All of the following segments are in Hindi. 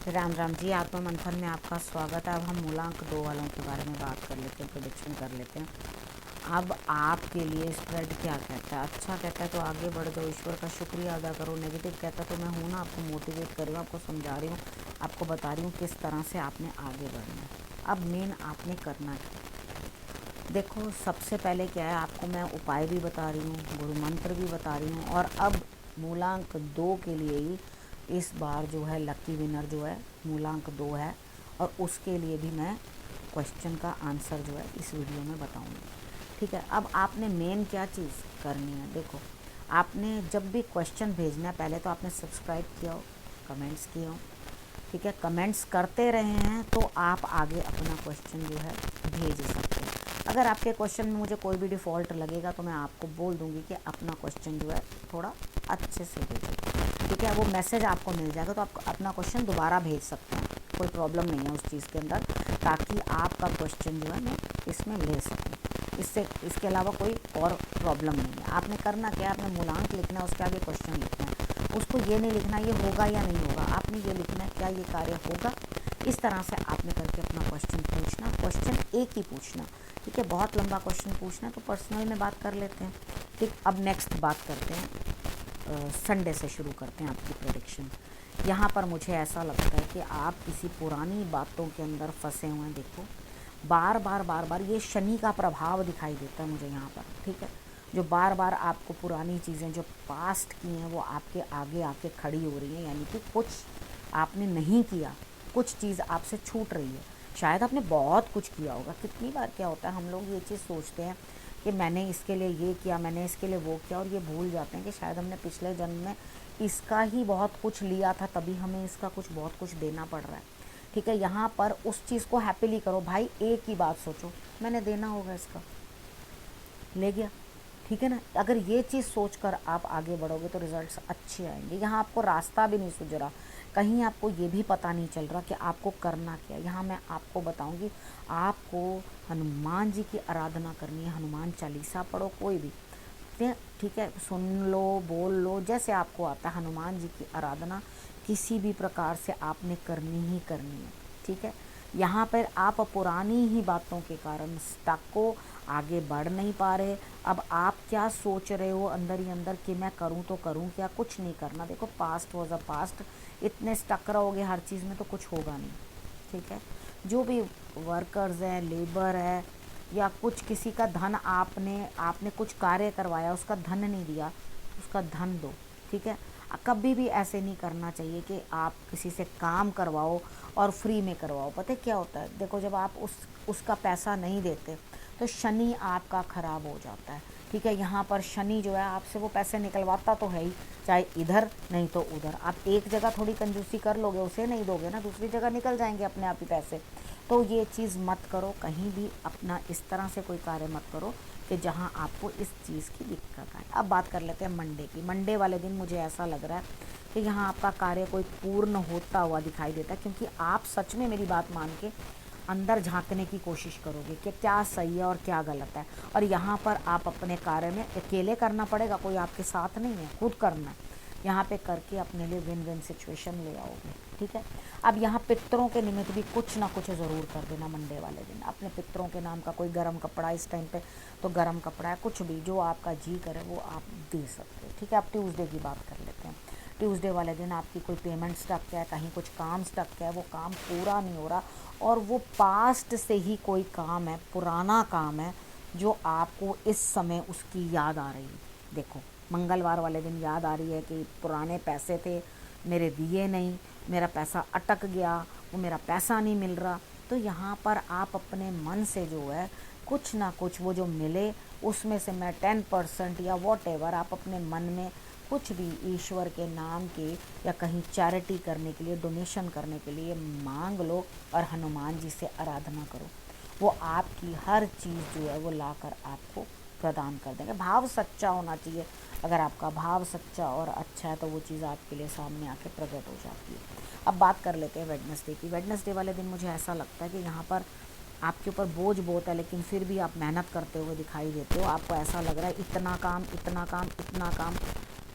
राम राम जी, आत्मा मंथन में आपका स्वागत है। अब हम मूलांक 2 वालों के बारे में बात कर लेते हैं, प्रेडिक्शन कर लेते हैं। अब आपके लिए स्प्रेड क्या कहता है? अच्छा कहता है तो आगे बढ़ जाओ, ईश्वर का शुक्रिया अदा करो। नेगेटिव कहता है तो मैं हूँ ना, आपको मोटिवेट कर रही हूँ, आपको समझा रही हूँ, आपको बता रही हूँ किस तरह से आपने आगे बढ़ना है। अब मेन आपने करना क्या, देखो सबसे पहले क्या है, आपको मैं उपाय भी बता रही हूँ, गुरु मंत्र भी बता रही हूँ। और अब मूलांक 2 के लिए ही इस बार जो है लकी विनर जो है मूलांक 2 है, और उसके लिए भी मैं क्वेश्चन का आंसर जो है इस वीडियो में बताऊंगी। ठीक है, अब आपने मेन क्या चीज़ करनी है, देखो आपने जब भी क्वेश्चन भेजना है, पहले तो आपने सब्सक्राइब किया हो, कमेंट्स किए हो। ठीक है, कमेंट्स करते रहे हैं तो आप आगे अपना क्वेश्चन जो है भेज सकते हैं। अगर आपके क्वेश्चन में मुझे कोई भी डिफ़ॉल्ट लगेगा तो मैं आपको बोल दूंगी कि अपना क्वेश्चन जो है थोड़ा अच्छे से भेजें। ठीक है, वो मैसेज आपको मिल जाएगा तो आप अपना क्वेश्चन दोबारा भेज सकते हैं, कोई प्रॉब्लम नहीं है उस चीज़ के अंदर, ताकि आपका क्वेश्चन जो है मैं इसमें ले सकूँ। इसके अलावा कोई और प्रॉब्लम नहीं है। आपने करना क्या है, आपने मूलांक लिखना है, उसके आगे क्वेश्चन लिखना है। उसको ये नहीं लिखना ये होगा या नहीं होगा, आपने ये लिखना है क्या ये कार्य होगा। इस तरह से आपने करके अपना क्वेश्चन पूछना, क्वेश्चन एक ही पूछना। ठीक है, बहुत लंबा क्वेश्चन पूछना है तो पर्सनल में बात कर लेते हैं। ठीक, अब नेक्स्ट बात करते हैं, संडे से शुरू करते हैं आपकी प्रेडिक्शन। यहाँ पर मुझे ऐसा लगता है कि आप किसी पुरानी बातों के अंदर फंसे हुए हैं। देखो बार बार ये शनि का प्रभाव दिखाई देता है मुझे यहाँ पर। ठीक है, जो बार बार आपको पुरानी चीज़ें जो पास्ट की हैं वो आपके आगे आके खड़ी हो रही हैं, यानी कि कुछ आपने नहीं किया, कुछ चीज़ आपसे छूट रही है। शायद आपने बहुत कुछ किया होगा। कितनी बार क्या होता है, हम लोग ये चीज़ सोचते हैं कि मैंने इसके लिए ये किया, मैंने इसके लिए वो किया, और ये भूल जाते हैं कि शायद हमने पिछले जन्म में इसका ही बहुत कुछ लिया था, तभी हमें इसका कुछ बहुत कुछ देना पड़ रहा है। ठीक है, यहाँ पर उस चीज़ को हैप्पीली करो भाई। एक ही बात सोचो, मैंने देना होगा, इसका ले गया। ठीक है ना, अगर ये चीज़ सोचकर आप आगे बढ़ोगे तो रिजल्ट्स अच्छे आएंगे। यहाँ आपको रास्ता भी नहीं सूझ रहा, कहीं आपको ये भी पता नहीं चल रहा कि आपको करना क्या। यहाँ मैं आपको बताऊंगी, आपको हनुमान जी की आराधना करनी है। हनुमान चालीसा पढ़ो, कोई भी, ठीक है, सुन लो, बोल लो, जैसे आपको आता है। हनुमान जी की आराधना किसी भी प्रकार से आपने करनी ही करनी है। ठीक है, यहाँ पर आप पुरानी ही बातों के कारण स्टक को आगे बढ़ नहीं पा रहे। अब आप क्या सोच रहे हो अंदर ही अंदर कि मैं करूँ तो करूँ क्या, कुछ नहीं करना। देखो पास्ट वॉज अ पास्ट, इतने स्टक रहोगे हर चीज़ में तो कुछ होगा नहीं। ठीक है, जो भी वर्कर्स हैं, लेबर है, या कुछ किसी का धन आपने कुछ कार्य करवाया, उसका धन नहीं दिया, उसका धन दो। ठीक है, कभी भी ऐसे नहीं करना चाहिए कि आप किसी से काम करवाओ और फ्री में करवाओ। पता है क्या होता है, देखो जब आप उसका पैसा नहीं देते तो शनि आपका ख़राब हो जाता है। ठीक है, यहाँ पर शनि जो है आपसे वो पैसे निकलवाता तो है ही, चाहे इधर नहीं तो उधर। आप एक जगह थोड़ी कंजूसी कर लोगे, उसे नहीं दोगे ना, दूसरी जगह निकल जाएंगे अपने आप ही पैसे। तो ये चीज़ मत करो, कहीं भी अपना इस तरह से कोई कार्य मत करो कि जहाँ आपको इस चीज़ की दिक्कत आए। अब बात कर लेते हैं मंडे की। मंडे वाले दिन मुझे ऐसा लग रहा है कि यहाँ आपका कार्य कोई पूर्ण होता हुआ दिखाई देता है, क्योंकि आप सच में मेरी बात मान के अंदर झांकने की कोशिश करोगे कि क्या सही है और क्या गलत है। और यहाँ पर आप अपने कार्य में अकेले करना पड़ेगा, कोई आपके साथ नहीं है, खुद करना है। यहाँ पे करके अपने लिए विन विन सिचुएशन ले आओगे। ठीक है, अब यहाँ पितरों के निमित्त भी कुछ ना कुछ ज़रूर कर देना मंडे वाले दिन। अपने पितरों के नाम का कोई गर्म कपड़ा, इस टाइम पे तो गर्म कपड़ा है, कुछ भी जो आपका जी करे वो आप दे सकते हो। ठीक है, आप ट्यूसडे की बात कर लेते हैं। ट्यूसडे वाले दिन आपकी कोई पेमेंट स्टक है, कहीं कुछ काम स्टक है, वो काम पूरा नहीं हो रहा, और वो पास्ट से ही कोई काम है, पुराना काम है, जो आपको इस समय उसकी याद आ रही है। देखो मंगलवार वाले दिन याद आ रही है कि पुराने पैसे थे, मेरे दिए नहीं, मेरा पैसा अटक गया, वो मेरा पैसा नहीं मिल रहा। तो यहाँ पर आप अपने मन से जो है कुछ ना कुछ वो जो मिले उसमें से मैं 10% या वॉट एवर, आप अपने मन में कुछ भी ईश्वर के नाम के या कहीं चैरिटी करने के लिए, डोनेशन करने के लिए मांग लो, और हनुमान जी से आराधना करो। वो आपकी हर चीज़ जो है वो लाकर आपको प्रदान कर देंगे। भाव सच्चा होना चाहिए, अगर आपका भाव सच्चा और अच्छा है तो वो चीज़ आपके लिए सामने आके प्रकट हो जाती है। अब बात कर लेते हैं वेडनेसडे की। वेडनेसडे वाले दिन मुझे ऐसा लगता है कि यहाँ पर आपके ऊपर बोझ बहुत है, लेकिन फिर भी आप मेहनत करते हुए दिखाई देते हो। आपको ऐसा लग रहा है इतना काम, इतना काम, इतना काम,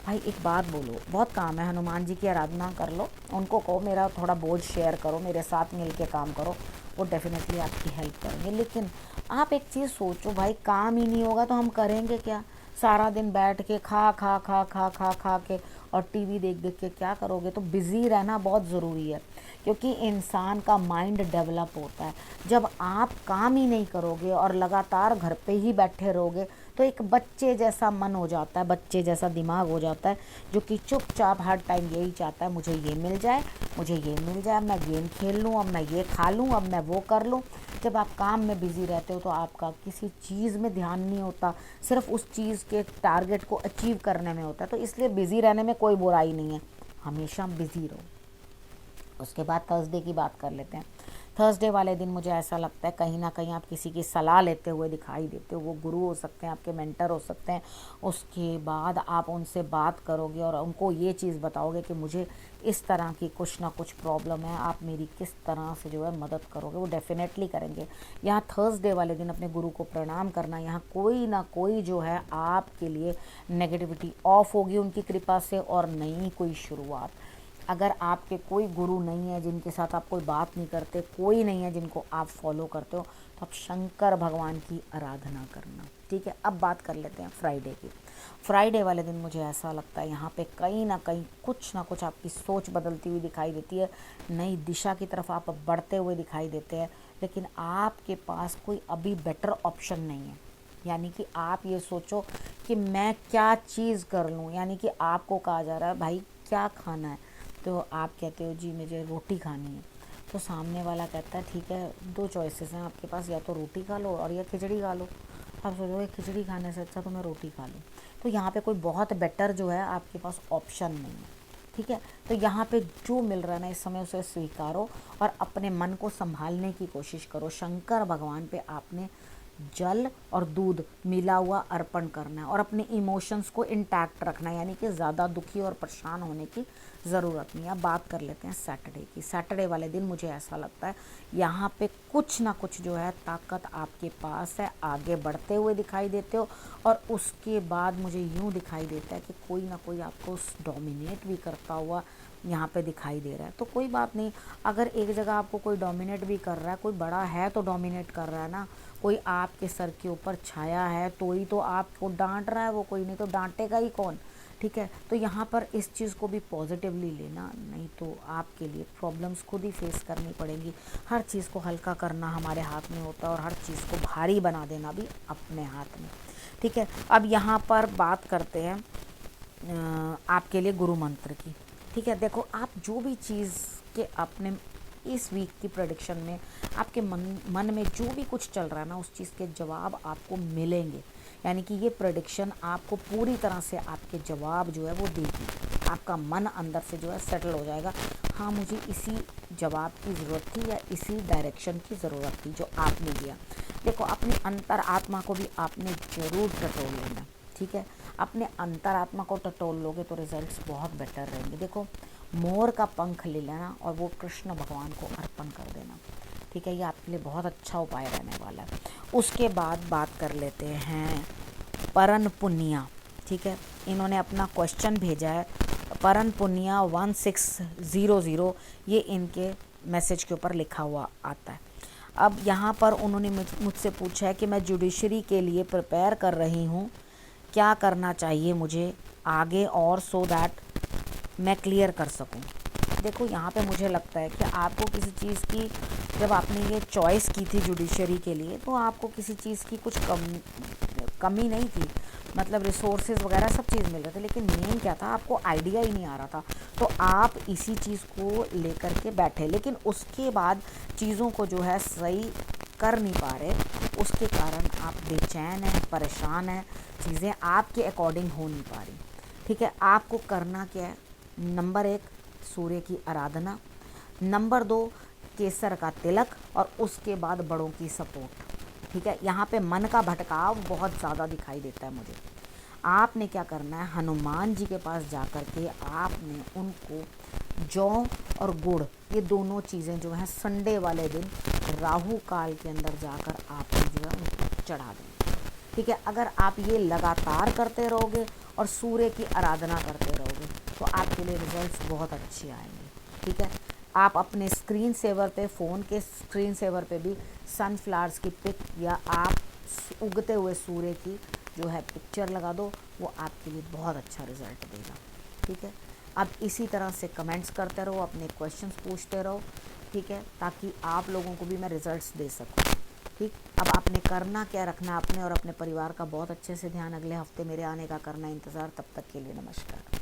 भाई एक बात बोलो, बहुत काम है, हनुमान जी की आराधना कर लो, उनको कहो मेरा थोड़ा बोझ शेयर करो, मेरे साथ मिल के काम करो, वो डेफिनेटली आपकी हेल्प करेंगे। लेकिन आप एक चीज़ सोचो भाई, काम ही नहीं होगा तो हम करेंगे क्या? सारा दिन बैठ के खा खा खा खा खा खा के और टीवी देख देख के क्या करोगे? तो बिज़ी रहना बहुत ज़रूरी है, क्योंकि इंसान का माइंड डेवलप होता है। जब आप काम ही नहीं करोगे और लगातार घर पे ही बैठे रहोगे तो एक बच्चे जैसा मन हो जाता है, बच्चे जैसा दिमाग हो जाता है, जो कि चुपचाप हर टाइम यही चाहता है मुझे ये मिल जाए, मुझे ये मिल जाए, अब मैं गेम खेल लूँ, अब मैं ये खा लूँ, अब मैं वो कर लूँ। जब आप काम में बिज़ी रहते हो तो आपका किसी चीज़ में ध्यान नहीं होता, सिर्फ उस चीज़ के टारगेट को अचीव करने में होता है। तो इसलिए बिज़ी रहने में कोई बुराई नहीं है, हमेशा बिज़ी रहो। उसके बाद थर्सडे की बात कर लेते हैं। थर्सडे वाले दिन मुझे ऐसा लगता है कहीं ना कहीं आप किसी की सलाह लेते हुए दिखाई देते हो। वो गुरु हो सकते हैं, आपके मेंटर हो सकते हैं। उसके बाद आप उनसे बात करोगे और उनको ये चीज़ बताओगे कि मुझे इस तरह की कुछ ना कुछ प्रॉब्लम है, आप मेरी किस तरह से जो है मदद करोगे। वो डेफिनेटली करेंगे। यहाँ थर्सडे वाले दिन अपने गुरु को प्रणाम करना, यहाँ कोई ना कोई जो है आपके लिए नेगेटिविटी ऑफ होगी उनकी कृपा से, और नई कोई शुरुआत। अगर आपके कोई गुरु नहीं है, जिनके साथ आप कोई बात नहीं करते, कोई नहीं है जिनको आप फॉलो करते हो, तो आप शंकर भगवान की आराधना करना। ठीक है, अब बात कर लेते हैं फ्राइडे की। फ्राइडे वाले दिन मुझे ऐसा लगता है यहाँ पे कहीं ना कहीं कुछ ना कुछ आपकी सोच बदलती हुई दिखाई देती है, नई दिशा की तरफ आप बढ़ते हुए दिखाई देते हैं। लेकिन आपके पास कोई अभी बेटर ऑप्शन नहीं है। यानी कि आप ये सोचो कि मैं क्या चीज़ कर लूँ। यानी कि आपको कहा जा रहा है भाई क्या खाना है, तो आप कहते हो जी मुझे रोटी खानी है। तो सामने वाला कहता है ठीक है, दो चॉइसेस हैं आपके पास, या तो रोटी खा लो और या खिचड़ी खा लो। आप सोचोगे खिचड़ी खाने से अच्छा तो मैं रोटी खा लूँ। तो यहाँ पे कोई बहुत बेटर जो है आपके पास ऑप्शन नहीं है। ठीक है, तो यहाँ पे जो मिल रहा है ना इस समय उसे स्वीकारो और अपने मन को संभालने की कोशिश करो। शंकर भगवान पे आपने जल और दूध मिला हुआ अर्पण करना है और अपने इमोशंस को इंटैक्ट रखना है। यानी कि ज़्यादा दुखी और परेशान होने की ज़रूरत नहीं है। अब बात कर लेते हैं सैटरडे की। सैटरडे वाले दिन मुझे ऐसा लगता है यहाँ पे कुछ ना कुछ जो है ताकत आपके पास है, आगे बढ़ते हुए दिखाई देते हो। और उसके बाद मुझे यूँ दिखाई देता है कि कोई ना कोई आपको डोमिनेट भी करता हुआ यहाँ पे दिखाई दे रहा है। तो कोई बात नहीं, अगर एक जगह आपको कोई डोमिनेट भी कर रहा है, कोई बड़ा है तो डोमिनेट कर रहा है ना, कोई आपके सर के ऊपर छाया है तो ही तो आपको डांट रहा है वो, कोई नहीं तो डांटेगा ही कौन। ठीक है, तो यहाँ पर इस चीज़ को भी पॉजिटिवली लेना, नहीं तो आपके लिए प्रॉब्लम्स खुद ही फेस करनी पड़ेंगी। हर चीज़ को हल्का करना हमारे हाथ में होता है और हर चीज़ को भारी बना देना भी अपने हाथ में। ठीक है, अब यहाँ पर बात करते हैं आपके लिए गुरु मंत्र की। ठीक है, देखो आप जो भी चीज़ के अपने इस वीक की प्रेडिक्शन में आपके मन में जो भी कुछ चल रहा है ना, उस चीज़ के जवाब आपको मिलेंगे। यानी कि ये प्रेडिक्शन आपको पूरी तरह से आपके जवाब जो है वो देगी। आपका मन अंदर से जो है सेटल हो जाएगा, हाँ मुझे इसी जवाब की ज़रूरत थी या इसी डायरेक्शन की ज़रूरत थी जो आपने दिया। देखो अपनी अंतर आत्मा को भी आपने ज़रूर टटोल लेना। ठीक है, अपने अंतर आत्मा को टटोल लोगे तो रिजल्ट्स बहुत बेटर रहेंगे। देखो मोर का पंख ले लेना और वो कृष्ण भगवान को अर्पण कर देना। ठीक है, ये आपके लिए बहुत अच्छा उपाय रहने वाला है। उसके बाद बात कर लेते हैं परन पुनिया। ठीक है, इन्होंने अपना क्वेश्चन भेजा है परन पुनिया 1600, ये इनके मैसेज के ऊपर लिखा हुआ आता है। अब यहाँ पर उन्होंने मुझसे पूछा है कि मैं जुडिशरी के लिए प्रिपेयर कर रही हूँ, क्या करना चाहिए मुझे आगे और सो दैट मैं क्लियर कर सकूं। देखो यहाँ पे मुझे लगता है कि आपको किसी चीज़ की, जब आपने ये चॉइस की थी जुडिशरी के लिए, तो आपको किसी चीज़ की कुछ कमी नहीं थी। मतलब रिसोर्सेज वगैरह सब चीज़ मिल रहे थे, लेकिन मेन क्या था, आपको आइडिया ही नहीं आ रहा था। तो आप इसी चीज़ को लेकर के बैठे, लेकिन उसके बाद चीज़ों को जो है सही कर नहीं पा रहे, उसके कारण आप बेचैन हैं, परेशान हैं, चीज़ें आपके अकॉर्डिंग हो नहीं पा रही। ठीक है, आपको करना क्या है, नंबर 1 सूर्य की आराधना, नंबर 2 केसर का तिलक, और उसके बाद बड़ों की सपोर्ट। ठीक है, यहाँ पे मन का भटकाव बहुत ज़्यादा दिखाई देता है मुझे। आपने क्या करना है, हनुमान जी के पास जाकर के आपने उनको जौ और गुड़, ये दोनों चीज़ें जो हैं संडे वाले दिन राहु काल के अंदर जाकर आपने जो है उनको चढ़ा दें। ठीक है। अगर आप ये लगातार करते रहोगे और सूर्य की आराधना करते रहोगे तो आपके लिए रिजल्ट्स बहुत अच्छे आएंगे, ठीक है। आप अपने स्क्रीन सेवर पे, फ़ोन के स्क्रीन सेवर पे भी सनफ्लावर्स की पिक या आप उगते हुए सूर्य की जो है पिक्चर लगा दो, वो आपके लिए बहुत अच्छा रिजल्ट देगा, ठीक है। अब इसी तरह से कमेंट्स करते रहो, अपने क्वेश्चंस पूछते रहो, ठीक है, ताकि आप लोगों को भी मैं रिजल्ट्स दे सकूँ, ठीक। अब आपने करना क्या, रखना अपने और अपने परिवार का बहुत अच्छे से ध्यान। अगले हफ्ते मेरे आने का करना इंतज़ार। तब तक के लिए नमस्कार।